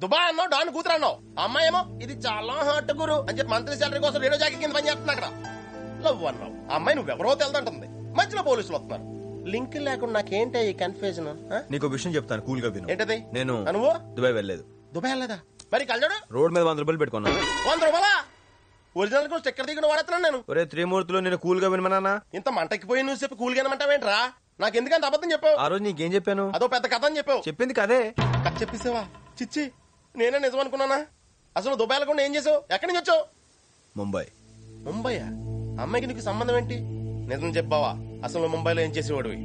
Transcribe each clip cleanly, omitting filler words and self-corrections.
Dubai అన్నావు, don కూతురు అన్నావు. అమ్మాయి ఏమో ఇది చాలా హార్ట్ గురు అని చెప్పి మంత్లీ శాలరీ కోసం రేడియో జాకీ కింద పని చేస్తున్నా అక్కడ. లవ్ అన్నావు, అమ్మాయి నువ్వెవరో తెలుదంటుంది. మధ్యలో పోలీసులు వస్తున్నారు. లింక్ లేకుండా నాకేంటి ఈ కన్ఫ్యూజన్? నీకు విషయం చెప్తాను, కూల్ గా విను. ఏంటది? నేను నువ్వు దుబాయ్ వెళ్ళలేదు. దుబాయ్ వెళ్ళదా? మరి కళ్ళడు రోడ్ మీద 100 రూపాయలు పెట్టుకున్నాను. 100 రూపాయలా? ఒరిజినల్ కోసం చక్కెర దిగిన వాడుతున్నాను నేను. ఒరే త్రిమూర్తిలో నేను కూల్ గా వినమన్నా. ఇంత మంటకిపోయి నువ్వు చెప్పి కూల్ గానమంటావేంట్రా? నాకు ఎందుకంత అబద్ధం చెప్పావు? ఆ రోజు నీకేం చెప్పాను? అదో పెద్ద కథ అని చెప్పావు. చెప్పింది కదే. కథ చెప్పేసావా? చిచ్చి, నేనే నిజం అనుకున్నానా? అసలు దుబాయ్ వెళ్ళకుండా ఏం చేసావు? ఎక్కడి నుంచి వచ్చావు? ముంబై. ముంబైయా? అమ్మాయికి నీకు సంబంధం ఏంటి? నిజం చెప్పావా? అసలు ముంబైలో ఏం చేసేవాడివి?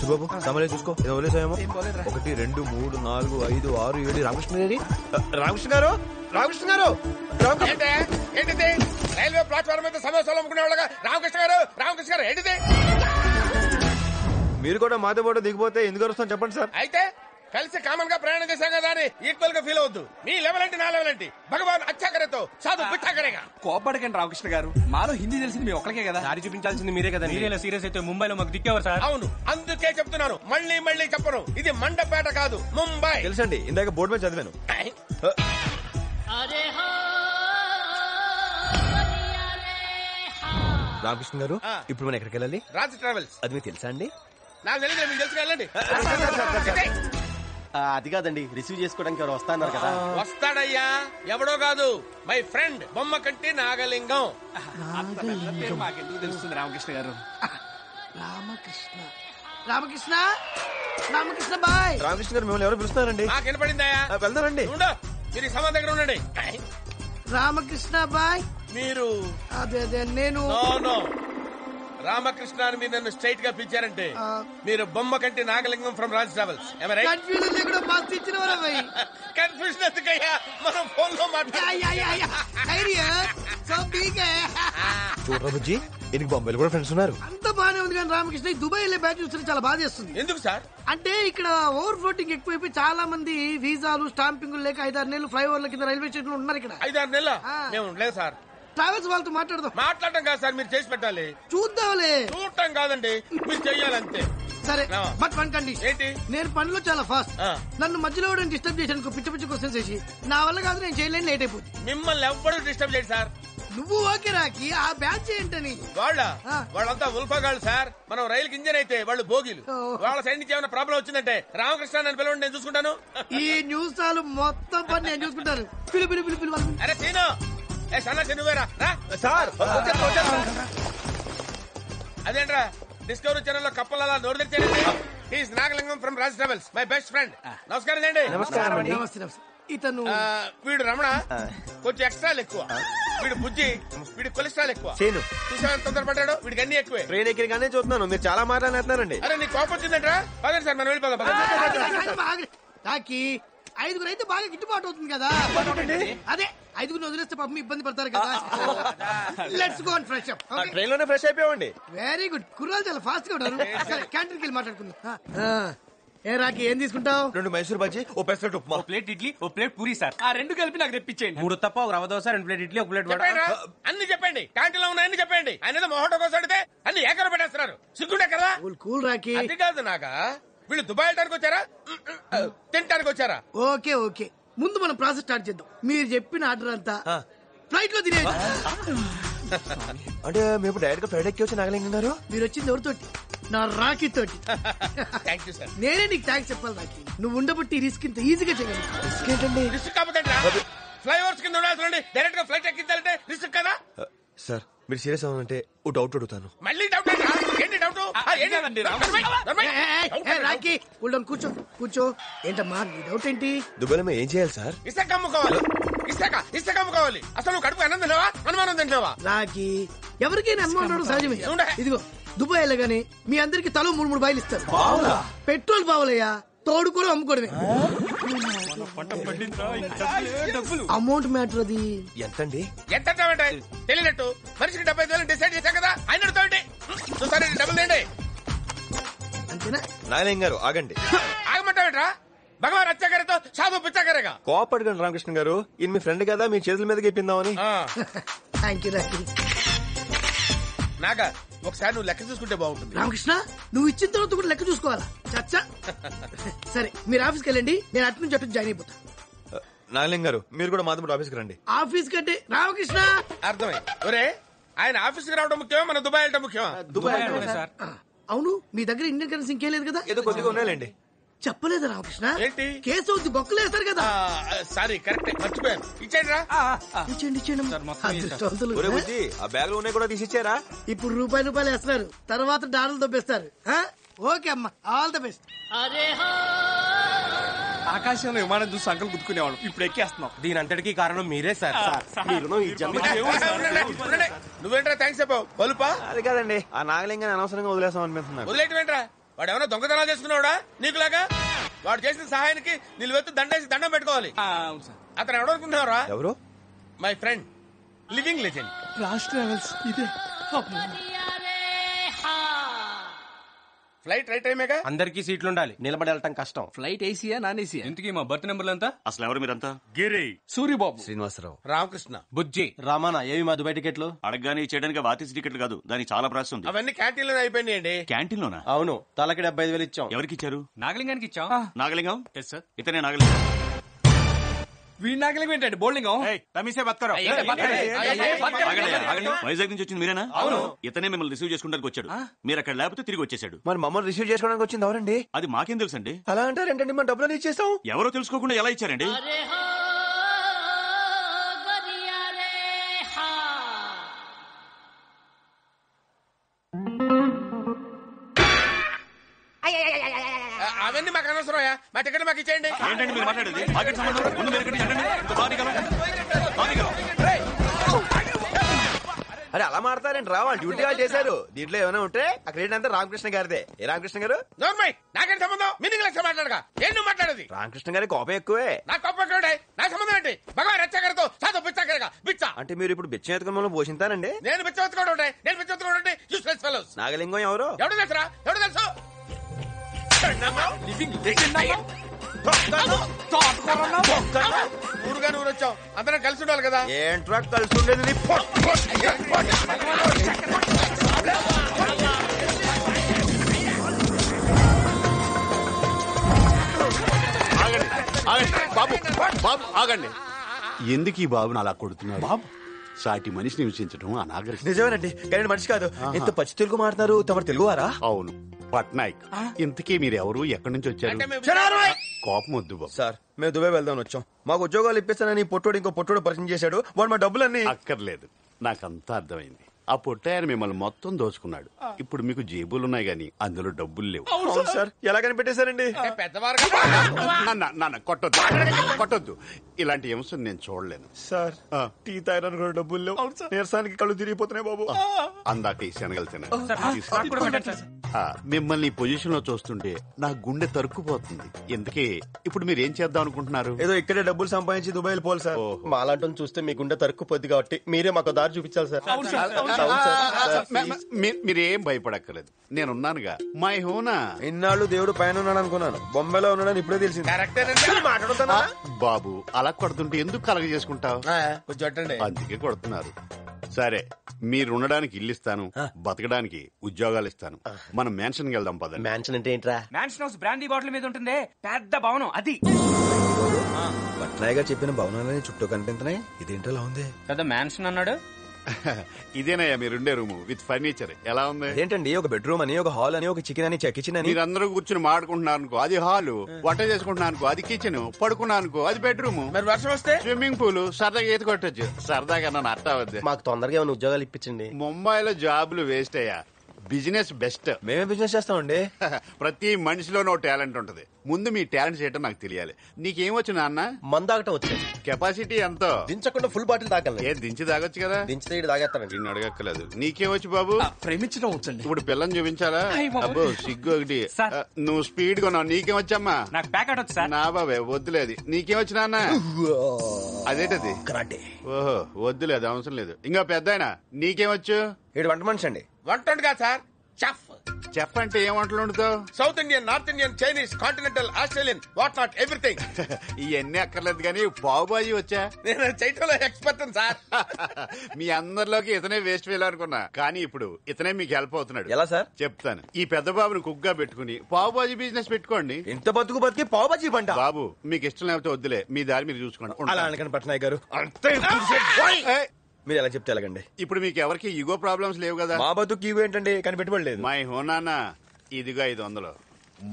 బాబు సామాన్లు చూసుకో, ఏదో వదిలేసాయేమో. 1 2 3 4 5 6 7 రామకృష్ణ గారి. రామకృష్ణ గారు, రామకృష్ణ గారు. ఏంటిది? రైల్వే ప్లాట్ఫామ్ మీద సమోసాలు అమ్ముకునేవాళ్ళగా రామకృష్ణ గారు, రామకృష్ణ గారు ఏంటిది? మీరు కూడా మాతో పాటు దిగిపోతే ఎందుకు వస్తాం చెప్పండి సార్. అయితే కలిసి కామన్ గా ప్రయాణం చేశాం కదా అని ఈక్వల్ గా ఫీల్ అవద్దు. మీ లెవెల్ అంటే నా లెవెల్ ఏంటి? భగవాన్ అచ్చాకరేతో సాధు పిచ్చాకరేగా. కోపడకండి రామకృష్ణ గారు, మాలో హిందీ తెలిసింది మీ ఒక్కరికే కదా. దారి చూపించాల్సింది మీరే కదా. మీరేలా సీరియస్ అయితే ముంబైలో మాకు దిక్కేవారు సార్. అవును, అందుకే చెప్తున్నాను, మళ్ళీ మళ్ళీ చెప్పను. ఇది మండపేట కాదు, ముంబై. తెలుసండి, ఇందాక బోర్డు మీద చదివాను. రామకృష్ణ గారు, ఇప్పుడు మనం ఎక్కడికి వెళ్ళాలి? రాజ్ ట్రావెల్స్. అది మీకు తెలుసా అండి? నాకు తెలియదు, మీకు తెలుసు వెళ్ళండి. అది కాదండి, రిసీవ్ చేసుకోవడానికి ఎవరు వస్తాన్నారు కదా. వస్తాడయ్యా, ఎవడో కాదు, మై ఫ్రెండ్ బొమ్మ కంటి నాగలింగం. మాకెందుకు తెలుస్తుంది రామకృష్ణ గారు? రామకృష్ణ రామకృష్ణ రామకృష్ణ బాయ్. రామకృష్ణ గారు మిమ్మల్ని ఎవరు పిలుస్తున్నారండి? నాకు వినపడిందయ్యా. వెళ్దానండి. మీరు ఈ సమాధి దగ్గర ఉండండి. రామకృష్ణ బాయ్. మీరు అదే అదే నేను రామకృష్ణ అని మీరు నన్ను స్ట్రైట్ గా పిలిచారంటే మీరు బొమ్మ కంటి Nagalingam from Raj travels. Confusion లేకుండా బస్ ఇచ్చిన వారా బాయ్. కన్ఫ్యూజన్ ఎందుకయ్యా, మనం ఫోన్ లో చూడరా బుజ్జి, దీనికి బొంబాయిలో కూడా ఫ్రెండ్స్ ఉన్నారు. అంత బానే ఉంది కానీ రామకృష్ణ ఈ దుబాయ్ వెళ్ళే బ్యాచ్ చూస్తే చాలా బాధ చేస్తుంది. ఎందుకు సార్? అంటే ఇక్కడ ఓవర్ ఫ్లోటింగ్ ఎక్కువైపోయి చాలా మంది వీసాలు స్టాంపింగ్ లేక 5-6 నెలలు ఫ్లైఓవర్ల కింద రైల్వే స్టేషన్ ఉన్నారు. ఇక్కడ 5-6 నెలల మేము ఉండలేదు సార్. ట్రావెల్స్ వాళ్ళతో మాట్లాడడం కాదు సార్, మీరు చేసి పెట్టాలి. చూద్దాంలే. చూడటం కాదండి, మీరు చెయ్యాలంతే. సరే, బట్ వన్ కండిషన్. ఏంటి? నేను పనిలో చాలా ఫాస్ట్. నన్ను మధ్యలో డిస్టర్బ్ చేశాను, పిచ్చి పిచ్చి క్వశ్చన్స్ చేసి నా వల్ల కాదు, నేను చేయలేని, లేట్ అయిపోతుంది. మిమ్మల్ని ఎవ్వరూ డిస్టర్బ్ చేయడు సార్. నువ్వు ఓకే రాకి, ఆ బ్యాచ్ ఏంటని? వాళ్ళంతా ఉల్ఫాగాళ్ళు సార్. మనం రైలుకి ఇంజన్ అయితే వాళ్ళు భోగిలు. వాళ్ళ సైడ్ నుంచి ఏమైనా ప్రాబ్లం వచ్చిందంటే రామకృష్ణ నన్ను పిలవండి, నేను చూసుకుంటాను. ఈ న్యూస్ చాలు, మొత్తం పని నేను చూసుకుంటాను. పిలు పిలు పిలు పిలు. అరే సీను, నువ్వేరా సార్. అదేంట్రా డిస్కవరీ ఛానల్ లో కప్పలలా నోరు తెచ్చారండి. He's Nagalingam from Raj Travels, my best friend. నమస్కారం అండి. నమస్తే. ఇతను వీడు రమణ, కొంచెం ఎక్స్ట్రాలు ఎక్కువ. వీడు బుజ్జి, వీడి కొలెస్ట్రాల్ ఎక్కువ. చూసా తొందరపడ్డాడు, వీడికి అన్ని ఎక్కువే. ట్రైన్ ఎక్కినగానే చూస్తున్నాను, మీరు చాలా మాట్లాడుతున్నారండి. అరే నీ కోపం వచ్చిందంట్రా? పదండి సార్, మనం వెళ్ళిపోదాం. రాకి 5 అయితే బాగా గిట్టుబాటు అవుతుంది కదా. అదే 5 వదిలేస్తే పాపం ఇబ్బంది పడతారు కదా. Let's go and fresh up. Train లోనే ఫ్రెష్ అయిపోయామండి. Very good. కుర్రాలు చాలా ఫాస్ట్ గా ఉన్నారు. క్యాంటీన్కి వెళ్ళి మాట్లాడుకుందాం. ఏ రాకి, ఏం తీసుకుంటావు? 2 మైసూర్ బజ్జీ, ఓ పెసరట్టు ఉప్మా, ప్లేట్ ఇడ్లీ, ఓ ప్లేట్ పూరి సార్. ఆ 2 కలిపి నాకు తెప్పించేయండి. 3 తప్ప, 1 రవ్వ దోశ, 2 ప్లేట్ ఇడ్లీ, 1 ప్లేట్ వడ. అన్ని చెప్పండి, క్యాంటీన్ లో ఉన్నాయని చెప్పండి. ఆయన మొహటో కోసం అడితే అన్ని ఏకర పెట్టేస్తున్నారు. సిగ్గుండే కదా. కూల్ రాకి. అది కాదు నాగా, వీళ్ళు దుబాయ్ వెళ్ళడానికి వచ్చారా తినడానికి వచ్చారా? ఓకే ఓకే, ముందు మనం ప్రాసెస్ స్టార్ట్ చేద్దాం. మీరు చెప్పిన ఆర్డర్ అంతా ఫ్లైట్ లో తినేది. అంటే మేము డైరెక్ట్ గా ఫ్లైట్ ఎక్కి వచ్చి నాగలింగం గారు. మీరు వచ్చింది ఎవరితోటి? నా రాఖీ తోటి. Thank you sir. నేనే నీకు థ్యాంక్స్ చెప్పాలి రాఖీ. నువ్వు ఉండబట్టి రిస్క్ ఇంత ఈజీగా చేయగలవు. రిస్క్ ఏంటండి? రిస్క్ కాకపోతే ఫ్లైఓవర్స్ కింద ఉండాల్సి డైరెక్ట్ గా ఫ్లైట్ ఎక్కించాలంటే రిస్క్ కదా సార్. మీరు సీరియస్ అవునంటే ఓ డౌట్ అడుగుతాను. మళ్ళీ డౌట్ ఏంటి? డౌట్ రాఖీ కూర్చో కూర్చో. ఏంటమ్మా నీ డౌట్ ఏంటి? దుబాయ్లో మేము ఏం చేయాలి సార్? ఇసుక అమ్ముకోవాలి. ఇసుక అమ్ముకోవాలి. అసలు కడుపు అన్నం తిన్నావా, అనుమానం తింటావా? రాఖీ, ఎవరికైనా అనుమానం సహజమే. ఇదిగో దుబాయ్ వెళ్ళగానే మీ అందరికి తలో 3 బాయిలు ఇస్తారు. పెట్రోల్ బావులయ్యా, తోడుకోవడం అమ్ముకోవడమే. Amount matter. అది ఎంతండి? ఎంత తెలియనట్టు మనిషికి 75,000 డిసైడ్ చేశాం కదా. ఆయన అడుగుతాండి, చూసారి డబ్బులు తేండి. అంతేనా? నాగలింగం గారు ఆగండి. ఆగమంటావేట్రా? భగవాన్ అత్యాగారితో సాధు పిచ్చాకరేగా. కోపడకండి రామకృష్ణ గారు, ఈయన మీ ఫ్రెండ్ కదా, మీ చేతుల మీదకి ఇప్పిందామని. థ్యాంక్ యూ నాగా ఒకసారి నువ్వు లెక్క చూసుకుంటే బాగుంటుంది. రామకృష్ణ, నువ్వు ఇచ్చిన తర్వాత కూడా లెక్క చూసుకోవాలా? చచ్చా. సరే, మీరు ఆఫీస్కి వెళ్ళండి, నేను అటు నుంచి అటు జాయిన్ అయిపోతా. నాగలింగ్ గారు, మీరు కూడా మాతో పాటు ఆఫీస్కి రండి. ఆఫీస్ కంటే రామకృష్ణ. అర్థమైంది. ఒరే, ఆయన ఆఫీస్కి రావడం ముఖ్యమా, మన దుబాయ్ వెళ్ళడం ముఖ్యమా? సార్ అవును, మీ దగ్గర ఇండియన్ కరెన్సీ ఇంకేలేదు కదా? ఏదో కొద్దిగా ఉన్నాయండి. చెప్పలేదు రామకృష్ణ. ఏంటి? కేసు అవుద్ది, బొక్కలు వేస్తారు కదా. సారీ, కరెక్ట్, మర్చిపోయాను. ఇచ్చేయండి రా. ఇచ్చేయండి ఇచ్చేయండి. అదృష్టవంతులు. ఒరే బుజ్జి, ఆ బ్యాగ్ లో ఉన్నాయి కూడా తీసిచ్చారా? ఇప్పుడు రూపాయలు వేస్తున్నారు, తర్వాత డాలర్లు దొబ్బేస్తారు. ఓకే అమ్మా, ఆల్ ద బెస్ట్. ఆకాశంలో విమానం చూసి అంకలు గుర్తుకునేవాడు, ఇప్పుడు ఎక్కేస్తున్నాం. దీని అంతటికి కారణం మీరే సార్. నువ్వేంట్రా థ్యాంక్స్ చెప్పావు? బలుపా? అది కాదండి, ఆ నాగలింగాన్ని అనవసరంగా వదిలేసాం అనిపిస్తున్నాను. వదిలేటమేంట్రా? వాడు ఏమైనా దొంగతనాలు చేసుకున్నావుడా నీకులాగా? వాడు చేసిన సహాయానికి నిలువెత్తు దండేసి దండం పెట్టుకోవాలి. అవును సార్. అతను ఎవడనుకుంటున్నావురా? ఎవరు? My friend, living legend. Raj Travels ఇదే. ఫ్లైట్ రైట్ టైమేగా? అందరికీ సీట్లు ఉండాలి, నిలబడి వెళ్ళటం కష్టం. ఫ్లైట్ ఏసీయా నాన్ ఏసీయా? ఇంతకీ మా బర్త్ నెంబర్లు ఎంత? అసలు ఎవరు మీరంతా? గిరి, సూర్యబాబు, శ్రీనివాసరావు, రామకృష్ణ, బుజ్జి, రామానా. ఏవి మా దుబాయ్ టికెట్లు? అడగగానే చేయడానికి వాతిసి టికెట్లు కాదు, దానికి చాలా ప్రాసెస్ ఉంది. అవన్నీ క్యాంటీన్ లో అయిపోయినాయండి. క్యాంటీన్ లోనా? అవును, తలకి 75,000 ఇచ్చాం. ఎవరికి ఇచ్చారు? నాగలింగానికి ఇచ్చాం. నాగలింగం? Yes sir. ఇతనే నాగలింగం. వీడి నాగలింగం ఏంటండి? బోల్డింగం. వైజాగ్ నుంచి వచ్చింది మీరేనా? అవును. ఇతనే మిమ్మల్ని రిసీవ్ చేసుకోవడానికి వచ్చాడు. మీరు అక్కడ లేకపోతే తిరిగి వచ్చేసాడు. మరి మమ్మల్ని రిసీవ్ చేసుకోవడానికి వచ్చింది ఎవరండి? అది మాకేం తెలుసండి. అలా అంటారేంటండి, మన డబ్బులు ఇచ్చేస్తాం. ఎవరో తెలుసుకోకుండా ఎలా ఇచ్చారండి? అవన్నీ మాకు అనవసరమయ్యా, మా టికెట్ మాకు ఇచ్చేయండి. ఏంటండి మీరు మాట్లాడేది? మాకేం సంబంధం? ముందు మీరు ఇక్కడికి వెళ్ళండి. ఇంత బాగా అరే అలా మాడతారండి, రావా డ్యూటీ వాళ్ళు చేశారు. దీంట్లో ఏమైనా ఉంటే ఆ క్రెడిట్ అంతా రామకృష్ణ గారిదే. ఏ రామకృష్ణ గారు? నోర్మై, నాకేం సంబంధం? మీనింగ్ లెక్క మాట్లాడగా ఏం నువ్వు మాట్లాడేది? రామకృష్ణ గారి కోపం ఎక్కువే. నా కోపం ఎక్కువ, నా సంబంధం ఏంటి? భగవాన్ రచ్చగారితో సాధు పిచ్చాకరగా బిచ్చా. అంటే మీరు ఇప్పుడు బిచ్చం ఎత్తుకుని మమ్మల్ని పోషింతానండి? నేను బిచ్చవెత్తుకోవడం ఉంటాయి, నేను బిచ్చవెత్తుకోవడం ఉంటాయి. Useless fellows. నాగలింగం ఎవరు? ఎవడు తెలుసురా? ఎవడు తెలుసు? ఊరుగా ఊరు వచ్చాం, అందరం కలిసి ఉండాలి కదా. ఏంట్రా కలిసి ఉండేది? బాబు బాబు ఆగండి. ఎందుకు ఈ బాబుని అలా కొడుతున్నారు? బాబు సాటి మనిషిని హింసించడం అనాగరికం. నిజమేనండి, కానీ మనిషి కాదు. ఇంత పచ్చి తెలుగు మాట్లాడతారు. తమరు తెలుగువారా? అవును, పట్నాయక్. ఇంతకీ మీరు ఎవరు, ఎక్కడి నుంచి వచ్చారు? కోపం వద్దు బాబు. సార్, మేము దుబాయ్ వెళ్దాం వచ్చాం. మాకు ఉద్యోగాలు ఇప్పిస్తానని పొట్టోడు ఇంకో పొట్టోడు పరిచయం చేశాడు. వాడు మా డబ్బులన్నీ. అక్కర్లేదు, నాకంతా అర్థమైంది. ఆ పొట్టాయన మిమ్మల్ని మొత్తం దోచుకున్నాడు. ఇప్పుడు మీకు జేబులున్నాయి గాని అందులో డబ్బులు లేవు. అవును సార్, ఎలా కనిపెట్టేశారండి? పెద్దవారు నాన్న కొట్టొద్దు, కొట్టొద్దు. ఇలాంటి అంశం నేను చూడలేను సార్. టీ తాగడానికి కూడా డబ్బులు లేవు. నీరసానికి కళ్ళు తిరిగిపోతున్నాయి బాబు. అందాక ఈ శనగలు తినండి. మిమ్మల్ని ఈ పొజిషన్ లో చూస్తుంటే నా గుండె తరుక్కుపోతుంది. ఎందుకే ఇప్పుడు మీరు ఏం చేద్దాం అనుకుంటున్నారు? ఏదో ఇక్కడే డబ్బులు సంపాదించి దుబాయ్ వెళ్ళిపోవాలి సార్. మాలాంటి చూస్తే మీ గుండె తరుక్కుపోద్ది కాబట్టి మీరే మాకు దారి చూపించాలి సార్. మీరేం భయపడక్కర్లేదు, నేనున్నానుగా. మై హోనా. ఇన్నాళ్ళు దేవుడు పైన ఉన్నాడు అనుకున్నాను, బొంబాయిలో ఉన్నాడని ఇప్పుడే తెలిసింది. మాట్లాడుతున్నా బాబు అలా కొడుతుంటే ఎందుకు కలగ చేసుకుంటావు? కొంచెం అందుకే కొడుతున్నారు. సరే, మీరు ఉండడానికి ఇల్లు ఇస్తాను, బతకడానికి ఉద్యోగాలు ఇస్తాను. మనం మ్యాన్షన్ కి వెళ్దాం పదండి. మ్యాన్షన్ అంటే ఏంట్రా? మ్యాన్షన్ హౌస్ బ్రాండీ బాటిల్ మీద ఉంటుంది, పెద్ద భవనం అది. పట్నాయ్ గారు చెప్పిన భవనాలని చుట్టూ కనిపించినాయి. ఇదేంటలా ఉంది? పెద్ద మ్యాన్షన్ అన్నాడు. ఇదేనయ్యా మీరుండే రూమ్ విత్ ఫర్నిచర్. ఎలా ఉంది? ఏంటండి, ఒక బెడ్రూమ్ అని, ఒక హాల్ అని, ఒక చికెన్ అని, కిచెన్ అని. మీరందరూ కూర్చుని మాడుకుంటున్నారు అనుకో, అది హాల్. వంట చేసుకుంటున్నా అనుకో, అది కిచెన్. పడుకున్నా అనుకో, అది బెడ్రూమ్. మరి వర్షం వస్తే స్విమ్మింగ్ పూల్. సరదాగా ఈత కొట్టచ్చు. సరదాగా నన్ను అట్టావద్దు. మాకు తొందరగా ఏమైనా ఉద్యోగాలు ఇప్పించండి. ముంబైలో జాబులు వేస్ట్ అయ్యా, బిజినెస్ బెస్ట్. మేమే బిజినెస్ చేస్తామండి. ప్రతి మనిషిలోనో టాలెంట్ ఉంటది. ముందు మీ టాలెంట్ చేయటం నాకు తెలియాలి. నీకేమొచ్చు నాన్న? మందాగటం వచ్చేది. కెపాసిటీ ఎంతో? దించకుండా ఫుల్ బాటిల్ తాగలను. ఏ దించి తాగొచ్చు కదా. దించితే తాగేస్తానండి. నిన్ను అడగక్కర్లేదు. నీకేమొచ్చు బాబు? ప్రేమించడం వచ్చండి. ఇప్పుడు పిల్లని చూపించాలా? అబ్బో సిగ్గు ఒకటి. సార్. నువ్వు స్పీడ్ కొన్నావు. నీకేమొచ్చమ్మా? నాకు ప్యాకెట్ వచ్చు సార్. నా బాబే వద్దులేదు. నీకేమొచ్చు నాన్న? అదేంటది? కరాటే. ఓహో వద్దులేదు, అవసరం లేదు. ఇంకా పెద్ద ఆయన నీకేమొచ్చు? ఏడు వంట మనిషి అండి. వంట కాదు సార్, చెఫ్. చెఫ్ అంటే ఏం వంటలు వండుతావు? South Indian, North Indian, Chinese, continental, Australian, what not everything. ఇవన్నీ అక్కర్లేదు కానీ పావు బాజీ వచ్చా? నేను చేయటంలో ఎక్స్పర్ట్ సార్. మీ అందరిలోకి ఇతనే వేస్ట్ వేయాలి అనుకున్నా, కానీ ఇప్పుడు ఇతనే మీకు హెల్ప్ అవుతున్నాడు. ఎలా సార్? చెప్తాను. ఈ పెద్ద బాబుని కుక్ గా పెట్టుకుని పావు బాజీ బిజినెస్ పెట్టుకోండి. ఇంత బతుకు బతికి పావు బజ్జీ పంట. బాబు మీకు ఇష్టం లేకపోతే వద్దులే, మీ దారి మీరు చూసుకోండి. అలా అనకండి పట్నాయక్ గారు. ఏయ్, మీరు ఎలా చెప్తే ఎలాగండి? ఇప్పుడు మీకు ఎవరికి ఈగో ప్రాబ్లమ్స్ లేవు కదా? మా బతుకు ఇవి ఏంటండి, కానీ పెట్టుబడి లేదు. మై హోనానా, ఇదిగా 500.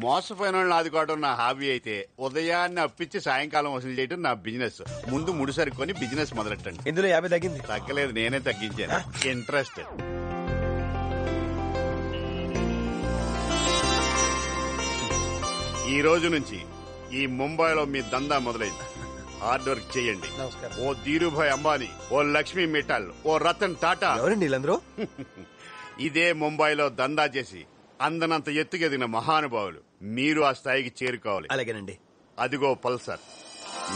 మోసపోయిన వాళ్ళని ఆదుకోవడం నా హాబీ అయితే ఉదయాన్నే అప్పించి సాయంకాలం వసూలు చేయడం నా బిజినెస్. ముందు ముడి సరుకొని బిజినెస్ మొదలెట్టండి. ఇందులో 50 తగ్గింది. తగ్గలేదు, నేనే తగ్గించాను. ఇంట్రెస్ట్. ఈ రోజు నుంచి ఈ ముంబైలో మీ దందా మొదలైంది. హార్డ్ వర్క్ చేయండి. ఓ ధీరుభాయ్ అంబానీ, ఓ లక్ష్మీ మిట్టల్, ఓ రతన్ టాటా, ఎవరండి వీళ్ళందరూ? ఇదే ముంబైలో దందా చేసి అందనంత ఎత్తుకెదిగిన మహానుభావులు. మీరు ఆ స్థాయికి చేరుకోవాలి. అలాగేనండి. అదిగో పల్సర్,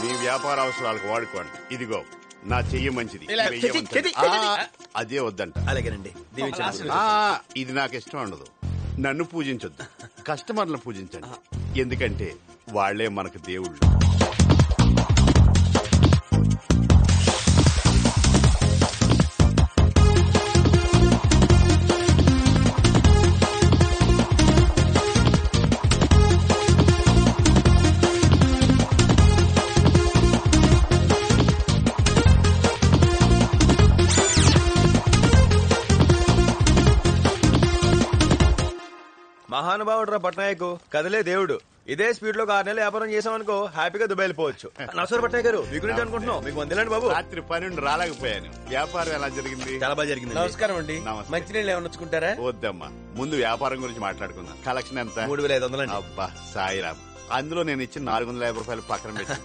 మీ వ్యాపార అవసరాలకు వాడుకోండి. ఇదిగో నా చెయ్యి మంచిది, ఇలా వెయ్యమంటుంది. అదే వద్దంట. అలాగేనండి. దీవించండి. ఇది నాకు ఇష్టం ఉండదు. నన్ను పూజించొద్దు, కస్టమర్లను పూజించండి. ఎందుకంటే వాళ్లే మనకు దేవుళ్ళు. మహానుభావుడు రా పట్నాయక్, కదలే దేవుడు. ఇదే స్పీడ్ లో 6 నెలలు వ్యాపారం చేసామనుకో హ్యాపీగా దుబాయ్ వెళ్ళిపోవచ్చు. నమస్కారం పట్నాయక్ గారు, మీ గురించి అనుకుంటున్నాం. మీకు వందేలండి బాబు. రాత్రి 12 రాలేకపోయాను. వ్యాపారం ఎలా జరిగింది? చాలా బాగా జరిగింది. నమస్కారం అండి. నమస్తే. మంచినీళ్ళు ఏమన్నా వచ్చుకుంటారా? వద్దమ్మా, ముందు వ్యాపారం గురించి మాట్లాడుకుందాం. కలెక్షన్ ఎంత? 3500 అండి. అబ్బా సాయిరామ్, అందులో నేను ఇచ్చిన 450 రూపాయలు పక్కన పెట్టి.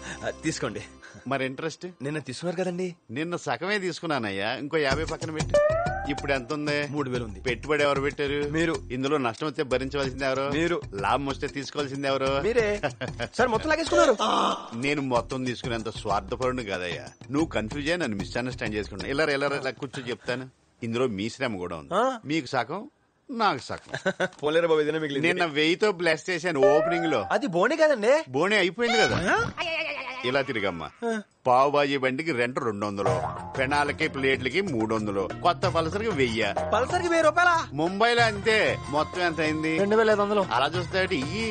తీసుకోండి. మరి ఇంట్రెస్ట్? నిన్న తీసుకున్నారు కదండి. నిన్న సగమే తీసుకున్నానయ్యా, ఇంకో 50 పక్కన పెట్టి. ఇప్పుడు ఎంత ఉంది? 3000 ఉంది. పెట్టుబడి ఎవరు పెట్టారు? మీరు. ఇందులో నష్టం వస్తే భరించవలసింది ఎవరు? మీరు. లాభం వస్తే తీసుకోవాల్సింది ఎవరు? మీరే. సార్ మొత్తం లాగేసుకున్నారు. నేను మొత్తం తీసుకునేంత స్వార్థపరుడు కదయ్యా. నువ్వు కన్ఫ్యూజ్ అయ్యి నన్ను మిస్అండర్స్టాండ్ చేసుకున్నా. ఇలా కూర్చో చెప్తాను. ఇందులో మీ శ్రమ కూడా ఉంది. మీకు సగం, నాకు సగం. పోలేరు బాబు, ఇదేనా మిగిలింది. నిన్న 1000తో బ్లెస్ చేశాను ఓపెనింగ్ లో. అది బోనే కదండి. బోనే అయిపోయింది కదా. ఇలా తిరిగమ్మా. పావు బాజీ బండికి రెంట్ 200, పెనాలకి ప్లేట్లకి 300, కొత్త పల్సర్కి 1000. పల్సర్కి 1000 రూపాయలా? ముంబైలో అంతే. మొత్తం ఎంత అయింది? 2500. అలా చూస్తే ఇయ్యి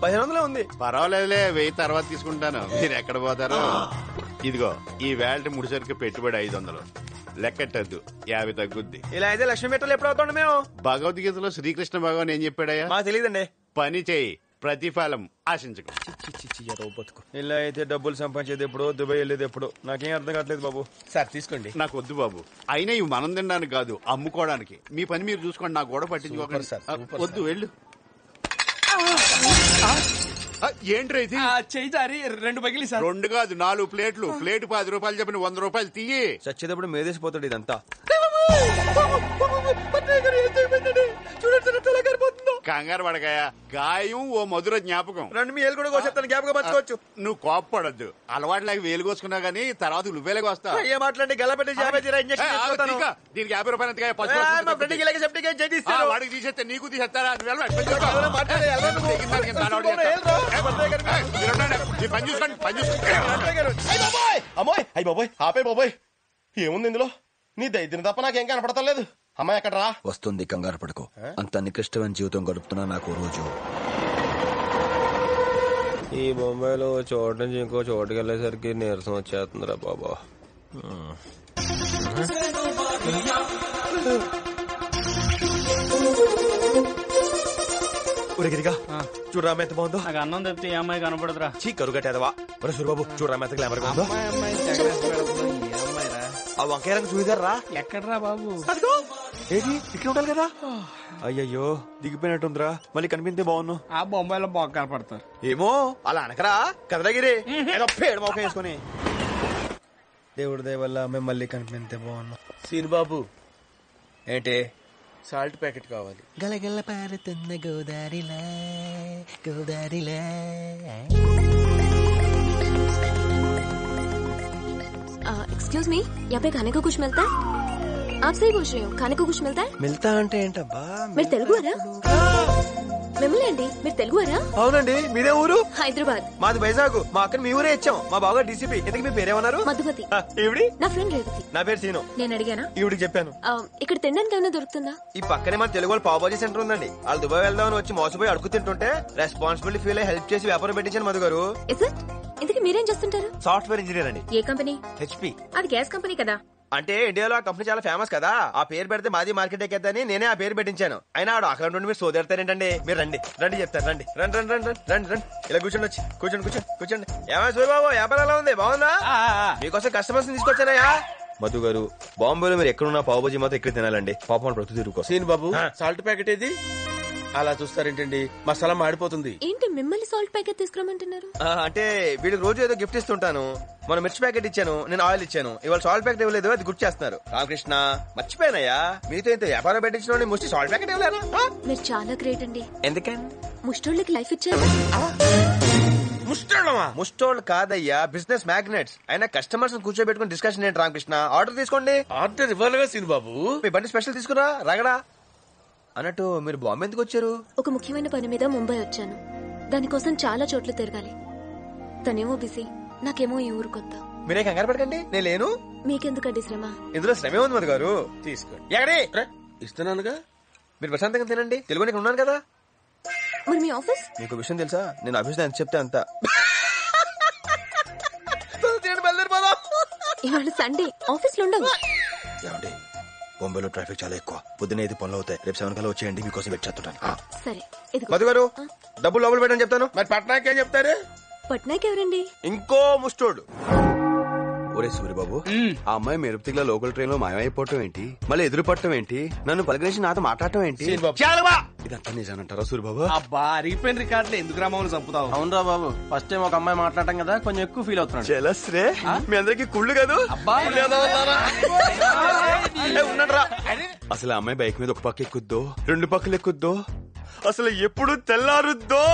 1500 ఉంది. పర్వాలేదులే, 1000 తర్వాత తీసుకుంటాను. మీరు ఎక్కడ పోతారు? ఇదిగో ఈ వేల్ట్ ముడిసరికి పెట్టుబడి 500. లెక్కట్టద్దు, 50 తగ్గుద్ది. ఇలా అయితే లక్ష్మీ మెట్టలు ఎప్పుడు అవుతాండి మేము? భగవద్గీతలో శ్రీకృష్ణ భగవాన్ ఏం చెప్పాడయ్యా? మాకు తెలియదండి. పని చేయి, ప్రతిఫలం ఆశించకు. బతుకు. ఇలా అయితే డబ్బులు సంపాదించేది ఎప్పుడు, దుబాయ్ వెళ్ళేది ఎప్పుడు, నాకేం అర్థం కావట్లేదు బాబు. సార్ తీసుకోండి. నాకు వద్దు బాబు. అయినా ఇవి మనం తినడానికి కాదు, అమ్ముకోవడానికి. మీ పని మీరు చూసుకోండి, నాకు కూడా పట్టించుకోకండి. వద్దు, వెళ్ళు. ఏంట్రా ఇది? చెయ్యి జారి 2 పగిలి సార్. 2 కాదు 4 ప్లేట్లు. ప్లేట్ 10 రూపాయలు చెప్పిన 100 రూపాయలు తీయి. చచ్చేటప్పుడు మేదేసిపోతాడు ఇదంతా. కంగారు పడకాయ, గాయం ఓ మధుర జ్ఞాపకం. రెండు మీ ఏలు కూడా కోసేస్తాను, జ్ఞాపకం పంచుకోవచ్చు. నువ్వు కోప్పడద్దు. అలవాటు లేక వేలు కోసుకున్నా గానీ తర్వాత నువ్వేలాగా వస్తావు. ఏ మాట్లాడి గలపెట్టి దీనికి 50 రూపాయలు ఎంతకాయ? వాడికి తీసేస్తే నీకు తీసేస్తారా? పని చూసుకోండి, పని చూసుకోండి. అమ్మాయి అయ్యి బాబోయ్, ఆపే బాబోయ్. ఏముంది ఇందులో? నీ దైద్యం తప్ప నాకేం కనపడతలేదు. అమ్మాయి ఎక్కడ రా? వస్తుంది, కంగారు పడుకో. అంత నికృష్టమైన జీవితం గడుపుతున్నా నాకు రోజు. ఈ బొంబాయిలో చోటు నుంచి ఇంకో చోటుకి వెళ్ళేసరికి నీరసం వచ్చేస్తుందిరా బాబా. గిరిగా చూడరా ఎంత బాగుందో. నాకు అన్నం తప్పితే ఏ అమ్మాయి కనపడదురా. చీ కరుగట్టేదవా. సూరిబాబు చూడరా ఎంత గ్లామర్ గా ఉందో. ఆ వంకాయ రంగు చూసారు రా. ఎక్కడరా బాబు? ఏది ఇక్కడ ఉండాలి కదా. అయ్యయ్యో దిగిపోయినట్టుందిరా. మళ్ళీ కనిపిస్తే బాగున్నావు. ఆ బొంబాయిలో బాగా కనపడతారు. ఏమో అలా అనకరా కదలగిరి. ఏదో పేడు మొక్క వేసుకుని. దేవుడి దయ వల్ల మేము మళ్ళీ కనిపిస్తే బాగున్నాం. సీనుబాబు ఏంటి? సాల్ట్ ప్యాకెట్ కావాలి. గలగల పారుతున్న గోదారిలా గోదారిలా. एक्सक्यूज मी, यहाँ पे खाने को कुछ मिलता है? आपसे ही पूछ रही हूँ खाने को कुछ मिलता है మిల్తా అంటే ఏంటబ్బా? మీరు తెలుగువారా మిమ్మల్ని అండి మీరు తెలుగువారా అవునండి, మీదే ఊరు? హైదరాబాద్ మాది వైజాగ్. మా అక్కని మీ ఊరే ఇచ్చాం. మా బాగా డీసీపీ. ఇంతకు మీ పేరేమన్నారు? మధుమతి ఈవిడి? నా ఫ్రెండ్ రేవతి. నా పేరు సీను. నేను అడిగానా ఈవిడికి చెప్పాను. ఇక్కడ తినడానికి ఏమైనా దొరుకుతుందా? ఈ పక్కనే మన తెలుగు వాళ్ళు పావుబాజీ సెంటర్ ఉందండి. వాళ్ళు దుబాయ్ వెళ్దామని వచ్చి మోసపోయి అడుగు తింటుంటే రెస్పాన్సిబిలిటీ ఫీల్ అయ్యి హెల్ప్ చేసి వ్యాపారం పెట్టించాను మధు గారు. Is it? ఇంతకీ మీరేం చేస్తుంటారు? సాఫ్ట్వేర్ ఇంజనీర్ అండి. ఏ కంపెనీ? హెచ్పి. అది గ్యాస్ కంపెనీ కదా. అంటే ఇండియాలో ఆ కంపెనీ చాలా ఫేమస్ కదా, ఆ పేరు పెడితే మాది మార్కెట్ ఎక్కేద్దని నేనే ఆ పేరు పెట్టించాను. అయినా ఆడు అక్కడ నుండి మీరు సోదెడతారేంటండి? మీరు రండి రండి చెప్తాను. రండి రండి రండి రండి రండి రండి ఇలా కూర్చోండి. వచ్చి కూర్చోండి కూర్చోండి కూర్చోండి. ఏమైనా సూర్యబాబు వ్యాపారం ఎలా ఉంది? బాగుందా? మీకోసం కస్టమర్స్ తీసుకొచ్చానయ్యా. మధు గారు, బాంబేలో మీరు ఎక్కడున్నా పావుబాజీ మాత్రం ఎక్కడ తినాలండి. పాపం ప్రతి తిరుగుకో. సీన్ బాబు సాల్ట్ ప్యాకెట్ ఏది? అలా చూస్తారేంటండి, మసాలా మాడిపోతుంది. ఏంటి మిమ్మల్ని సాల్ట్ ప్యాకెట్ తీసుకురమ్మంటున్నారు? అంటే వీడికి రోజు ఏదో గిఫ్ట్ ఇస్తుంటాను. మన మిర్చి ప్యాకెట్ ఇచ్చాను, నేను ఆయిల్ ఇచ్చాను. ఇవాళ సాల్ట్ ప్యాకెట్ ఇవ్వలేదు, అది గుర్తు చేస్తున్నారు. రామకృష్ణ మర్చిపోయానయ్యా, మీతో ఇంత వ్యాపారం పెట్టించిన ముష్టి సాల్ట్ ప్యాకెట్ ఇవ్వలేనా? మీరు చాలా గ్రేట్ అండి. ఎందుకండి? ముష్టోళ్ళకి లైఫ్ ఇచ్చారు. ముష్టోళ్ళమా? ముష్టోళ్ళు కాదయ్యా, బిజినెస్ మ్యాగ్నెట్స్. అయినా కస్టమర్స్ కూర్చోబెట్టుకుని డిస్కషన్ ఏంటి రామకృష్ణ? ఆర్డర్ తీసుకోండి. ఆర్డర్ ఇవ్వాలిగా సీన్ బాబు. మీ బండి స్పెషల్ తీసుకురా రగడా. అన్నట్టు మీరు బాంబే ఎందుకు వచ్చారు? ఒక ముఖ్యమైన పని మీద ముంబై వచ్చాను. దానికోసం చాలా చోట్ల తిరగాలి. తనేమో బిజీ, నాకేమో ఈ ఊరు కొత్త. మీరే కంగారు పడకండి, నేను లేను. మీకెందుకండి శ్రమ? ఇందులో శ్రమే ఉంది మధు గారు. తీసుకోండి. ఎక్కడి? ఇస్తున్నానుగా. మీరు ప్రశాంతంగా తినండి, తెలుగు నేను ఉన్నాను కదా. మరి మీ ఆఫీస్? మీకు విషయం తెలుసా? నేను ఆఫీస్ ఎంత చెప్తే అంత. ఇవాళ సండే ఆఫీస్ లో ఉండవు. ఏమండి, బొంబాయిలో ట్రాఫిక్ చాలా ఎక్కువ. పొద్దున 5 పనులు అవుతాయి. రేపు 7 కల్లా వచ్చేయండి, మీకోసం వెయిట్ చేస్తుంటాను. సరే. ఇదిగో. మధు గారు, డబ్బులు లోపల పెట్టని చెప్తాను. మరి పట్నాకి ఏం చెప్తారు? పట్నాకి ఎవరండి? ఇంకో ముస్టోడు. ఒరే సూర్యబాబు, ఆ అమ్మాయి మెరుపుతిగా లోకల్ ట్రైన్ లో మాయమైపోవటం ఏంటి, మళ్ళీ ఎదురు పట్టడం ఏంటి, నన్ను పలకరించి నాతో మాట్లాడటం ఏంటి, ఇదంతా నిజానంటారా సూర్యబాబు? అబ్బా అరిగిపోయిన రికార్డులు ఎందుకు రామని చంపుతావు? అవునరా బాబు, ఫస్ట్ టైం ఒక అమ్మాయి మాట్లాడటం కదా, కొంచెం ఎక్కువ ఫీల్ అవుతున్నాడు. జలస్రే, మీ అందరికి కుళ్ళు కాదు. అసలు ఆ అమ్మాయి బైక్ మీద ఒక పక్క ఎక్కుద్దో, 2 పక్కలు ఎక్కుద్దో, అసలు ఎప్పుడు తెల్లారుద్దో.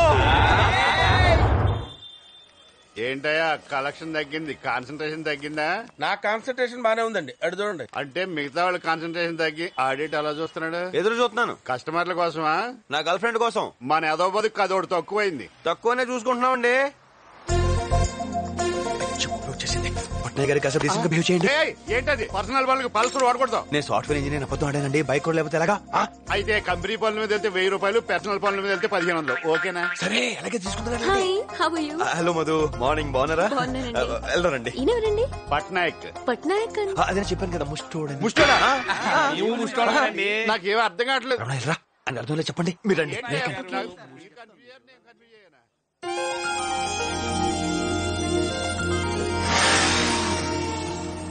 ఏంటయ్యా కలెక్షన్ తగ్గింది, కాన్సన్ట్రేషన్ తగ్గిందా? నా కాన్సన్ట్రేషన్ బానే ఉందండి, అటు చూడండి. అంటే మిగతా వాళ్ళ కాన్సన్ట్రేషన్ తగ్గి ఆడిట్ అలా చూస్తున్నాడు. ఎదురు చూస్తున్నాను. కస్టమర్ల కోసమా? నా గర్ల్ ఫ్రెండ్ కోసం. మన ఎదో బతుకు అదొకటి తక్కువైంది. తక్కువనే చూసుకుంటున్నామండి. పట్నాయ్ గారికి అసలు డీసెంట్ గా బిహేవ్ చేయండి. ఏంటది? పర్సనల్ వాళ్ళకి పల్సర్ వాడకూడదు. నేను సాఫ్ట్వేర్ ఇంజనీర్, అబద్ధం ఆడానండి. బైక్ కూడా లేకపోతే ఎలాగా? అయితే కంపెనీ పనుల మీద వెళ్తే 1000 రూపాయలు, పర్సనల్ పనుల మీద వెళ్తే 1500. ఓకేనా? సరే అలాగే తీసుకుంటాను. Hi, how are you? Hello Madhu, morning. బాగున్నారా? బాగున్నానండి. వెళ్దారండి. ఈయనెవరండి? పట్నాయక్. పట్నాయక్ అండి. అదే చెప్పాను కదా, ముస్టోడు. ముష్టోడా? ముష్టోడండి. నాకేమీ అర్థం కావట్లేదు. అని అర్థం లేదు, చెప్పండి. మీరు రండి. మీరు కన్ఫ్యూజ్ అయ్యారా?